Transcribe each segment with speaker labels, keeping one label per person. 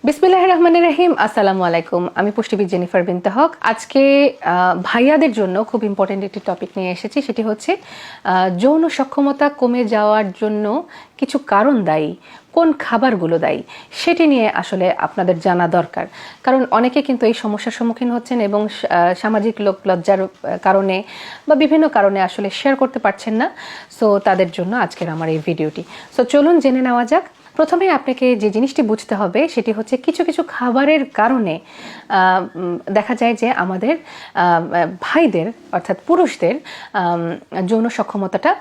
Speaker 1: বিসমিল্লাহির রহমানির রহিম। আসসালামু আলাইকুম। আমি পুষ্টিবিদ জেনিফার বিনতে হক। আজকে ভাইয়াদের জন্য খুব ইম্পর্টেন্ট একটি টপিক নিয়ে এসেছি, সেটি হচ্ছে যৌন সক্ষমতা কমে যাওয়ার জন্য কিছু কারণ দায়ী, কোন খাবারগুলো দায়ী সেটি নিয়ে আসলে আপনাদের জানা দরকার। কারণ অনেকে কিন্তু এই সমস্যার সম্মুখীন হচ্ছেন এবং সামাজিক লোক লজ্জার কারণে বা বিভিন্ন কারণে আসলে শেয়ার করতে পারছেন না। সো তাদের জন্য আজকের আমার এই ভিডিওটি। সো চলুন জেনে নেওয়া যাক। প্রথমে আপনাকে যে জিনিসটি বুঝতে হবে সেটি হচ্ছে কিছু কিছু খাবারের কারণে দেখা যায় যে আমাদের ভাইদের অর্থাৎ পুরুষদের যৌন সক্ষমতাটা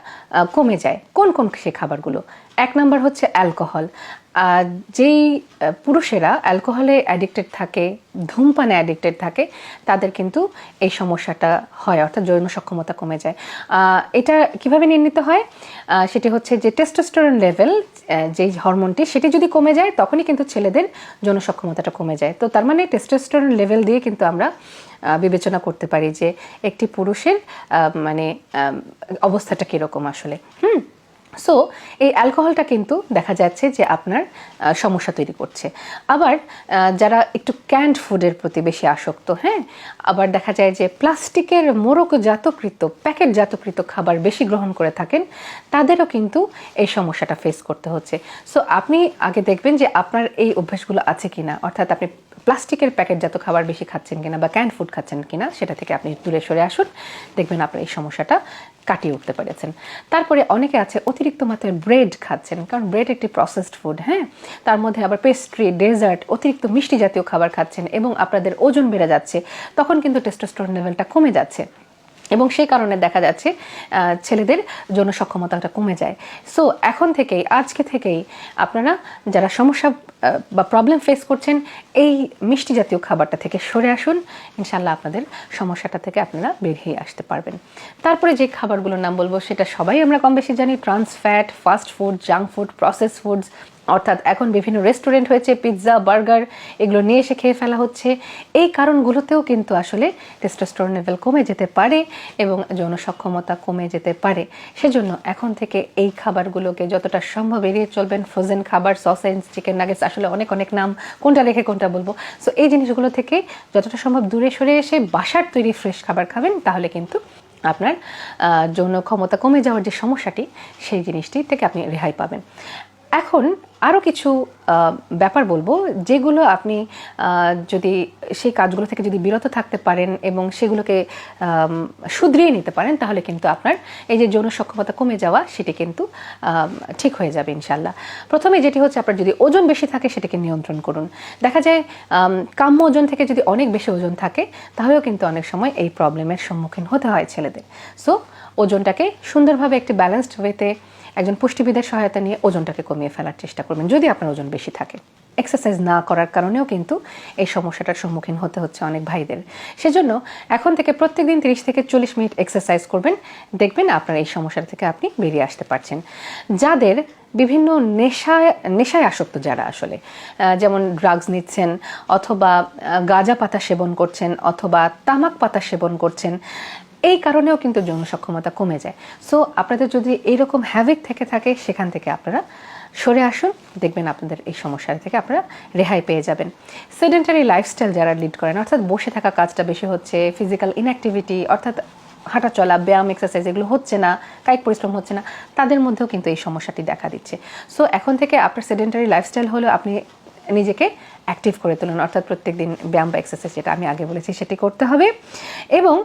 Speaker 1: কমে যায়। কোন কোন সে খাবারগুলো? এক নম্বর হচ্ছে অ্যালকোহল। যেই পুরুষেরা অ্যালকোহলে অ্যাডিক্টেড থাকে, ধূমপানে অ্যাডিক্টেড থাকে, তাদের কিন্তু এই সমস্যাটা হয়, অর্থাৎ যৌন সক্ষমতা কমে যায়। এটা কিভাবে নির্ণীত হয়? সেটি হচ্ছে যে টেস্টোস্টেরন লেভেল, যেই হরমোনটি, সেটি যদি কমে যায় তখনই কিন্তু ছেলেদের যৌন সক্ষমতাটা কমে যায়। তো তার মানে টেস্টোস্টেরন লেভেল দিয়ে কিন্তু আমরা বিবেচনা করতে পারি যে একটি পুরুষের মানে অবস্থাটা কীরকম আসলে। সো এই অ্যালকোহলটা কিন্তু দেখা যাচ্ছে যে আপনার সমস্যা তৈরি করছে। আবার যারা একটু ক্যান্ড ফুডের প্রতি বেশি আসক্ত, আবার দেখা যায় যে প্লাস্টিকের মোড়কজাতকৃত প্যাকেটজাতকৃত খাবার বেশি গ্রহণ করে থাকেন, তাদেরও কিন্তু এই সমস্যাটা ফেস করতে হচ্ছে। সো আপনি আগে দেখবেন যে আপনার এই অভ্যাসগুলো আছে কিনা, অর্থাৎ আপনি প্লাস্টিকের প্যাকেটজাত খাবার বেশি খাচ্ছেন কিনা বা ক্যান্ড ফুড খাচ্ছেন কিনা, সেটা থেকে আপনি দূরে সরে আসুন, দেখবেন আপনার এই সমস্যাটা কাটিয়ে উঠতে পেরেছেন। তারপরে অনেকে আছে অতিরিক্ত মাত্রায় ব্রেড খাচ্ছেন, কারণ ব্রেড একটি প্রসেসড ফুড, তার মধ্যে আবার পেস্ট্রি, ডেজার্ট, অতিরিক্ত মিষ্টি জাতীয় খাবার খাচ্ছেন এবং আপনাদের ওজন বেড়ে যাচ্ছে, তখন কিন্তু টেস্টোস্টেরন লেভেলটা কমে যাচ্ছে এবং সেই কারণে দেখা যাচ্ছে ছেলেদের যৌন সক্ষমতাটা কমে যায়। সো এখন থেকেই, আজকে থেকেই আপনারা যারা সমস্যা বা প্রবলেম ফেস করছেন, এই মিষ্টি জাতীয় খাবারটা থেকে সরে আসুন, ইনশাল্লাহ আপনাদের সমস্যাটা থেকে আপনারা বেরিয়ে আসতে পারবেন। তারপরে যে খাবারগুলোর নাম বলবো সেটা সবাই আমরা কম বেশি জানি, trans fat, fast food, junk food, process foods, অর্থাৎ এখন বিভিন্ন রেস্টুরেন্ট হয়েছে, পিৎজা, বার্গার, এগুলো নিয়ে এসে খেয়ে ফেলা হচ্ছে। এই কারণগুলোতেও কিন্তু আসলে টেস্টোস্টেরন লেভেল কমে যেতে পারে এবং যৌন সক্ষমতা কমে যেতে পারে। সেজন্য এখন থেকে এই খাবারগুলোকে যতটা সম্ভব এড়িয়ে চলবেন। ফ্রোজেন খাবার, সসেজ, চিকেন নাগেটস, আসলে অনেক অনেক নাম, কোনটা রেখে কোনটা বলবো। সো এই জিনিসগুলো থেকে যতটা সম্ভব দূরে সরে এসে বাসার তৈরি ফ্রেশ খাবার খাবেন, তাহলে কিন্তু আপনার যৌন ক্ষমতা কমে যাওয়ার যে সমস্যাটি, সেই জিনিসটি থেকে আপনি রেহাই পাবেন। এখন আরও কিছু ব্যাপার বলবো, যেগুলো আপনি যদি সেই কাজগুলো থেকে যদি বিরত থাকতে পারেন এবং সেগুলোকে শুধরিয়ে নিতে পারেন, তাহলে কিন্তু আপনার এই যে যৌন সক্ষমতা কমে যাওয়া, সেটি কিন্তু ঠিক হয়ে যাবে ইনশাল্লাহ। প্রথমে যেটি হচ্ছে, আপনার যদি ওজন বেশি থাকে সেটাকে নিয়ন্ত্রণ করুন। দেখা যায় কাম্য ওজন থেকে যদি অনেক বেশি ওজন থাকে, তাহলেও কিন্তু অনেক সময় এই প্রবলেমের সম্মুখীন হতে হয় ছেলেদের। সো ওজনটাকে সুন্দরভাবে একটি ব্যালেন্সড ওয়েতে একজন পুষ্টিবিদের সহায়তা নিয়ে ওজনটাকে কমিয়ে ফেলার চেষ্টা করবেন, যদি আপনার ওজন বেশি থাকে। এক্সারসাইজ না করার কারণেও কিন্তু এই সমস্যাটার সম্মুখীন হতে হচ্ছে অনেক ভাইদের। সেজন্য এখন থেকে প্রত্যেকদিন 30 থেকে 40 মিনিট এক্সারসাইজ করবেন, দেখবেন আপনার এই সমস্যা থেকে আপনি বেরিয়ে আসতে পারছেন। যাদের বিভিন্ন নেশায় আসক্ত, যারা আসলে যেমন ড্রাগস নিচ্ছেন, অথবা গাঁজা পাতা সেবন করছেন, অথবা তামাক পাতা সেবন করছেন, এই কারণেও কিন্তু যৌন সক্ষমতা কমে যায়। সো আপনাদের যদি এইরকম হ্যাবিট থেকে থাকে, সেখান থেকে আপনারা সরে আসুন, দেখবেন আপনাদের এই সমস্যা থেকে আপনারা রেহাই পেয়ে যাবেন। সেডেন্টারি লাইফস্টাইল যারা লিড করেন, অর্থাৎ বসে থাকা কাজটা বেশি হচ্ছে, ফিজিক্যাল ইনঅ্যাক্টিভিটি অর্থাৎ হাঁটা চলা, ব্যায়াম, এক্সারসাইজ এগুলো হচ্ছে না, কায়িক পরিশ্রম হচ্ছে না, তাদের মধ্যেও কিন্তু এই সমস্যাটি দেখা দিচ্ছে। সো এখন থেকে আপনার সেডেন্টারি লাইফস্টাইল হলো আপনি নিজেকে অ্যাক্টিভ করে তুলুন, অর্থাৎ প্রত্যেক দিন ব্যায়াম বা এক্সারসাইজ, যেটা আমি আগে বলেছি, সেটি করতে হবে। এবং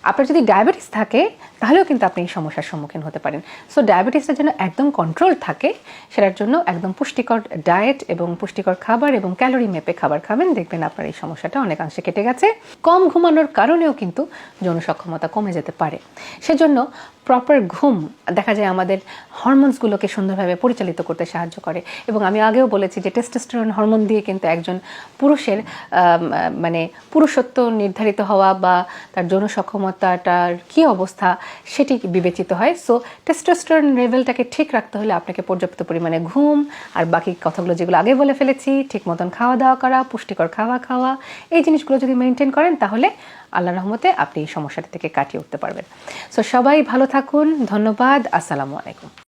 Speaker 1: আপনার যদি ডায়াবেটিস থাকে, তাহলেও কিন্তু আপনি এই সমস্যার সম্মুখীন হতে পারেন। সো ডায়াবেটিসটা যেন একদম কন্ট্রোল থাকে, সেটার জন্য একদম পুষ্টিকর ডায়েট এবং পুষ্টিকর খাবার এবং ক্যালোরি মেপে খাবার খাবেন, দেখবেন আপনার এই সমস্যাটা অনেকাংশে কেটে গেছে। কম ঘুমানোর কারণেও কিন্তু যৌন সক্ষমতা কমে যেতে পারে। সেজন্য প্রপার ঘুম দেখা যায় আমাদের হরমোনসগুলোকে সুন্দরভাবে পরিচালিত করতে সাহায্য করে। এবং আমি আগেও বলেছি যে টেস্টোস্টেরন হরমোন দিয়ে কিন্তু একজন পুরুষের মানে পুরুষত্ব নির্ধারিত হওয়া বা তার যৌন সক্ষমতাটার কী অবস্থা, সেটি বিবেচিত হয়। সো টেস্টোস্টেরন লেভেলটাকে ঠিক রাখতে হলে আপনাকে পর্যাপ্ত পরিমাণে ঘুম, আর বাকি কথাগুলো যেগুলো আগে বলে ফেলেছি, ঠিক মতন খাওয়া দাওয়া করা, পুষ্টিকর খাওয়া, এই জিনিসগুলো যদি মেনটেন করেন, তাহলে আল্লাহর রহমতে আপনি এই সমস্যাটা থেকে কাটিয়ে উঠতে পারবেন। সো সবাই ভালো থাকুন, ধন্যবাদ, আসসালামু আলাইকুম।